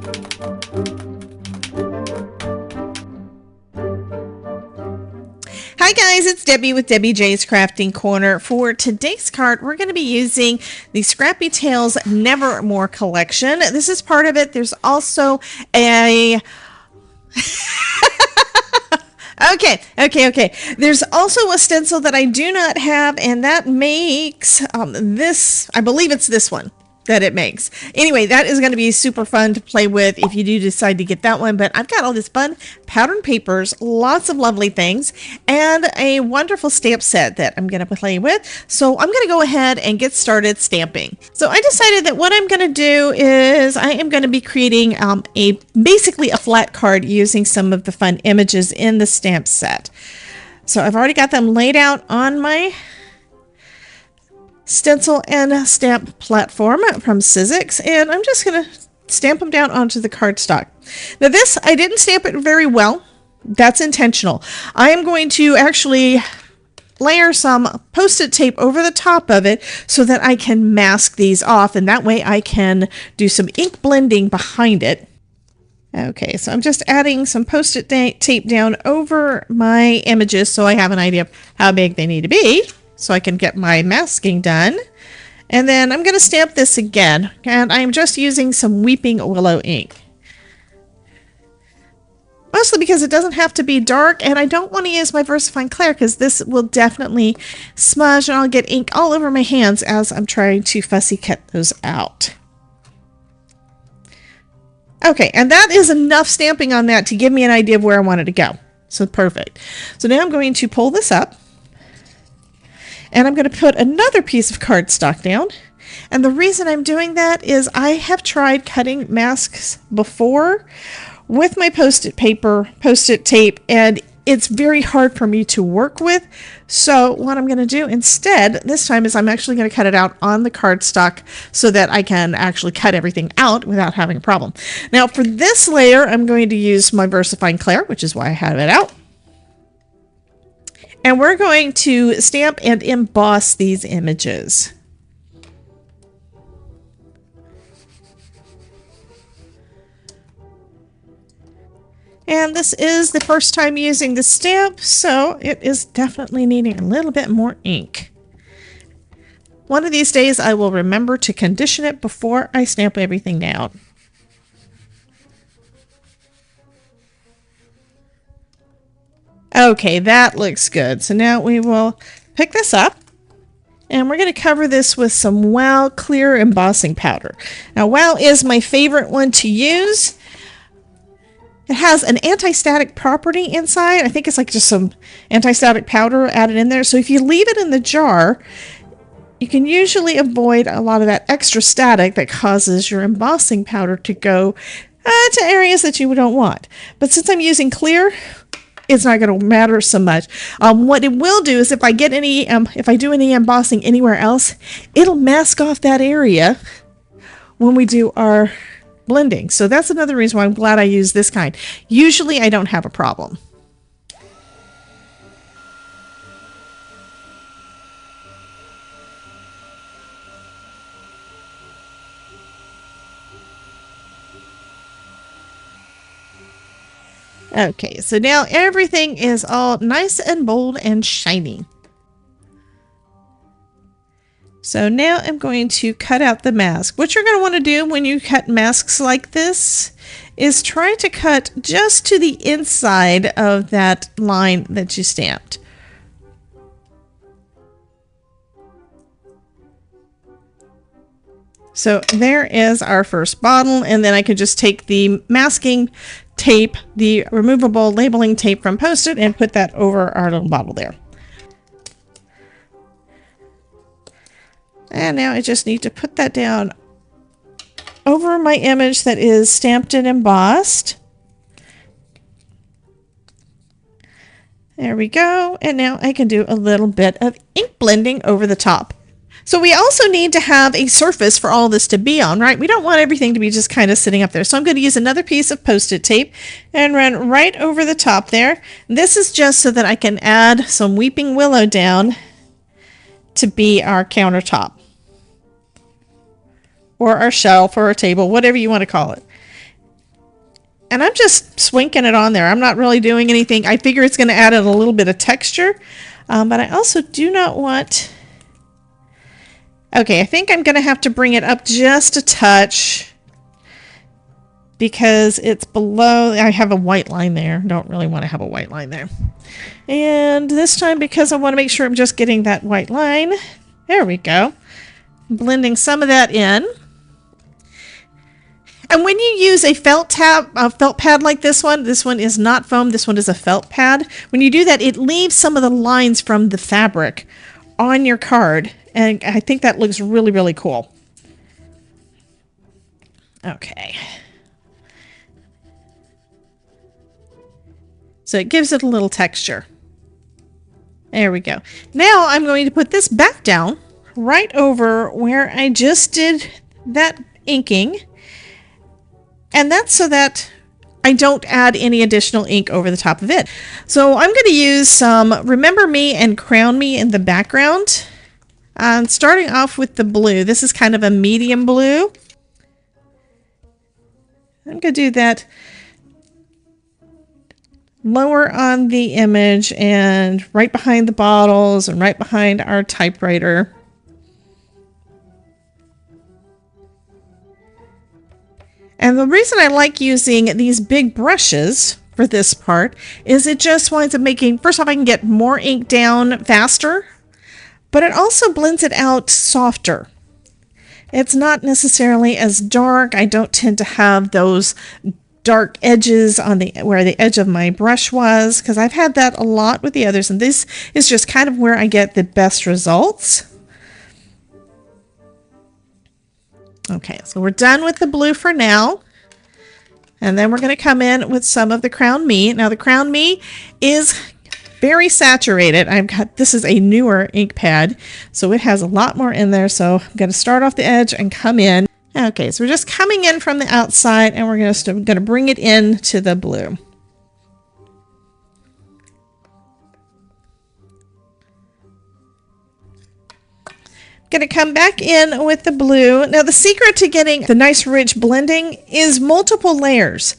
Hi guys, it's Debbie with Debbie J's Crafting Corner. For today's card, we're going to be using the Scrappy Tails Nevermore collection. This is part of it. There's also a... Okay. There's also a stencil that I do not have, and that makes this, I believe it's this one that it makes. Anyway, that is going to be super fun to play with if you do decide to get that one. But I've got all this fun pattern papers, lots of lovely things, and a wonderful stamp set that I'm going to play with. So I'm going to go ahead and get started stamping. So I decided that what I'm going to do is I am going to be creating basically a flat card using some of the fun images in the stamp set. So I've already got them laid out on my stencil and stamp platform from Sizzix, and I'm just going to stamp them down onto the cardstock. Now this, I didn't stamp it very well. That's intentional. I am going to actually layer some Post-it tape over the top of it so that I can mask these off, and that way I can do some ink blending behind it. Okay, so I'm just adding some Post-it tape down over my images so I have an idea of how big they need to be, so I can get my masking done. And then I'm going to stamp this again, and I'm just using some Weeping Willow ink. Mostly because it doesn't have to be dark, and I don't want to use my VersaFine Clear because this will definitely smudge and I'll get ink all over my hands as I'm trying to fussy cut those out. Okay, and that is enough stamping on that to give me an idea of where I want it to go. So perfect. So now I'm going to pull this up. And I'm going to put another piece of cardstock down. And the reason I'm doing that is I have tried cutting masks before with my Post-it paper, Post-it tape, and it's very hard for me to work with. So what I'm going to do instead this time is I'm actually going to cut it out on the cardstock so that I can actually cut everything out without having a problem. Now for this layer, I'm going to use my VersaFine Clear, which is why I have it out. And we're going to stamp and emboss these images. And this is the first time using the stamp, so it is definitely needing a little bit more ink. One of these days I will remember to condition it before I stamp everything down. Okay, that looks good. So now we will pick this up and we're going to cover this with some Wow Clear Embossing Powder. Now Wow is my favorite one to use. It has an anti-static property inside. I think it's like just some anti-static powder added in there. So if you leave it in the jar, you can usually avoid a lot of that extra static that causes your embossing powder to go to areas that you don't want. But since I'm using clear, it's not going to matter so much. What it will do is if I get any, if I do any embossing anywhere else, it'll mask off that area when we do our blending. So that's another reason why I'm glad I use this kind. Usually I don't have a problem. Okay, so now everything is all nice and bold and shiny. So now I'm going to cut out the mask. What you're going to want to do when you cut masks like this is try to cut just to the inside of that line that you stamped. So there is our first bottle, and then I can just take the masking tape, the removable labeling tape from Post-it, and put that over our little bottle there. And now I just need to put that down over my image that is stamped and embossed. There we go. And now I can do a little bit of ink blending over the top. So we also need to have a surface for all this to be on, right? We don't want everything to be just kind of sitting up there. So I'm going to use another piece of Post-it tape and run right over the top there. This is just so that I can add some Weeping Willow down to be our countertop, or our shelf, or our table, whatever you want to call it. And I'm just swinking it on there. I'm not really doing anything. I figure it's going to add a little bit of texture, but I also do not want... Okay, I think I'm going to have to bring it up just a touch because it's below... I have a white line there. Don't really want to have a white line there. And this time, because I want to make sure I'm just getting that white line, there we go. Blending some of that in. And when you use a felt pad like this one is not foam, this one is a felt pad. When you do that, it leaves some of the lines from the fabric on your card. And I think that looks really, really cool. Okay. So it gives it a little texture. There we go. Now I'm going to put this back down right over where I just did that inking. And that's so that I don't add any additional ink over the top of it. So I'm going to use some Remember Me and Crown Me in the background. Starting off with the blue. This is kind of a medium blue. I'm going to do that lower on the image and right behind the bottles and right behind our typewriter. And the reason I like using these big brushes for this part is it just winds up making, first off, I can get more ink down faster, but it also blends it out softer. It's not necessarily as dark. I don't tend to have those dark edges on the where the edge of my brush was, because I've had that a lot with the others, and this is just kind of where I get the best results. Okay, so we're done with the blue for now. And then we're going to come in with some of the Crown Me. Now the Crown Me is very saturated. This is a newer ink pad, so it has a lot more in there. So I'm going to start off the edge and come in. Okay, so we're just coming in from the outside, and we're going to bring it into the blue. Going to come back in with the blue. Now the secret to getting the nice rich blending is multiple layers.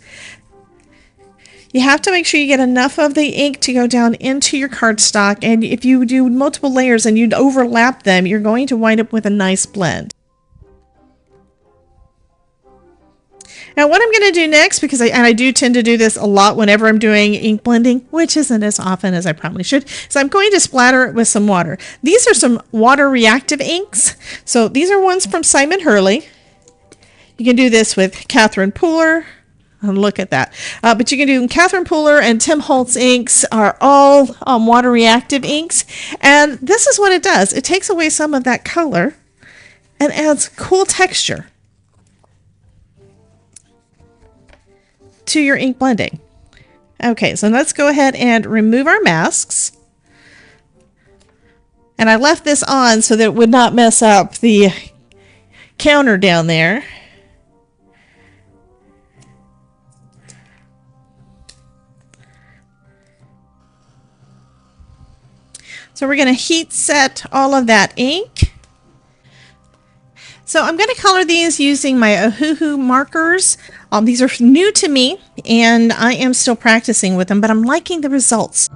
You have to make sure you get enough of the ink to go down into your cardstock, and if you do multiple layers and you overlap them, you're going to wind up with a nice blend. Now what I'm going to do next, because I do tend to do this a lot whenever I'm doing ink blending, which isn't as often as I probably should, is I'm going to splatter it with some water. These are some water reactive inks. So these are ones from Simon Hurley. You can do this with Catherine Pooler. Look at that. But you can do Catherine Pooler and Tim Holtz inks are all water reactive inks. And this is what it does. It takes away some of that color and adds cool texture to your ink blending. Okay, so let's go ahead and remove our masks. And I left this on so that it would not mess up the counter down there. So we're going to heat set all of that ink. So I'm going to color these using my Ohuhu markers. These are new to me, and I am still practicing with them, but I'm liking the results.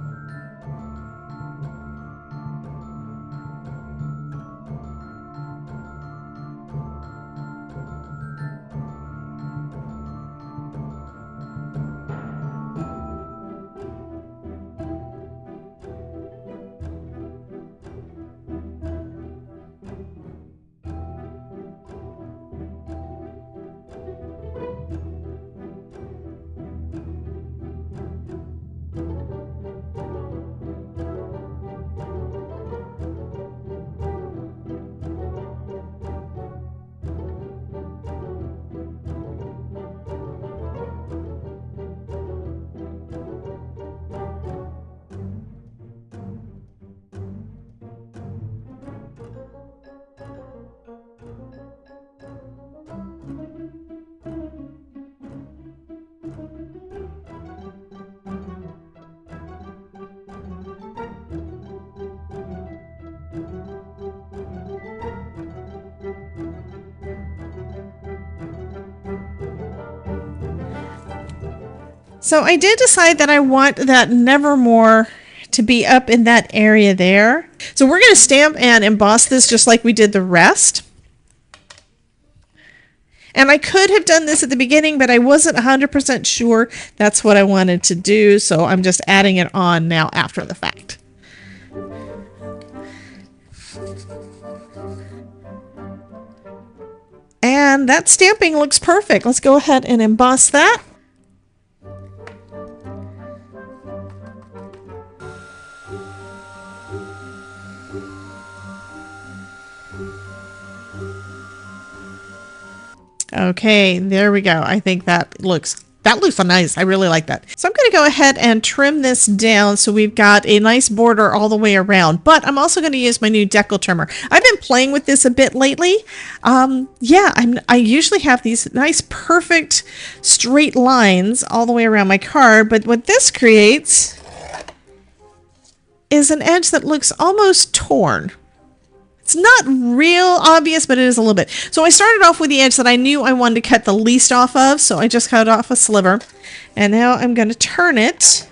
So I did decide that I want that Nevermore to be up in that area there. So we're going to stamp and emboss this just like we did the rest. And I could have done this at the beginning, but I wasn't 100% sure that's what I wanted to do. So I'm just adding it on now after the fact. And that stamping looks perfect. Let's go ahead and emboss that. Okay, there we go. I think that looks nice. I really like that. So I'm going to go ahead and trim this down so we've got a nice border all the way around. But I'm also going to use my new decal trimmer. I've been playing with this a bit lately. I usually have these nice perfect straight lines all the way around my card. But what this creates is an edge that looks almost torn. It's not real obvious, but it is a little bit. So I started off with the edge that I knew I wanted to cut the least off of, so I just cut off a sliver. And now I'm going to turn it,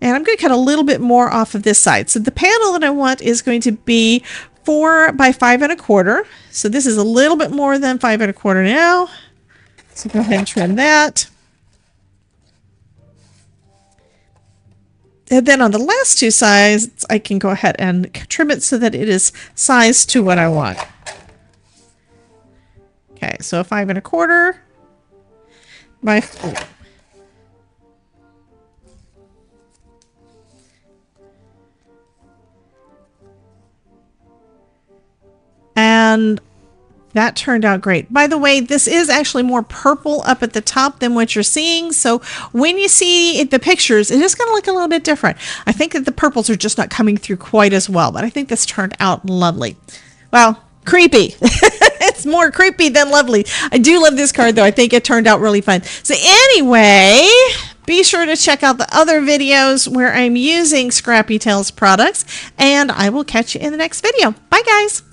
and I'm going to cut a little bit more off of this side. So the panel that I want is going to be 4 by 5 1/4. So this is a little bit more than 5 1/4 now. So go ahead and trim that. And then on the last two sides, I can go ahead and trim it so that it is sized to what I want. Okay, so 5 1/4 by 4. And that turned out great. By the way, this is actually more purple up at the top than what you're seeing. So when you see the pictures, it is going to look a little bit different. I think that the purples are just not coming through quite as well, but I think this turned out lovely. Well, creepy. It's more creepy than lovely. I do love this card though. I think it turned out really fun. So anyway, be sure to check out the other videos where I'm using Scrappy Tails products, and I will catch you in the next video. Bye guys.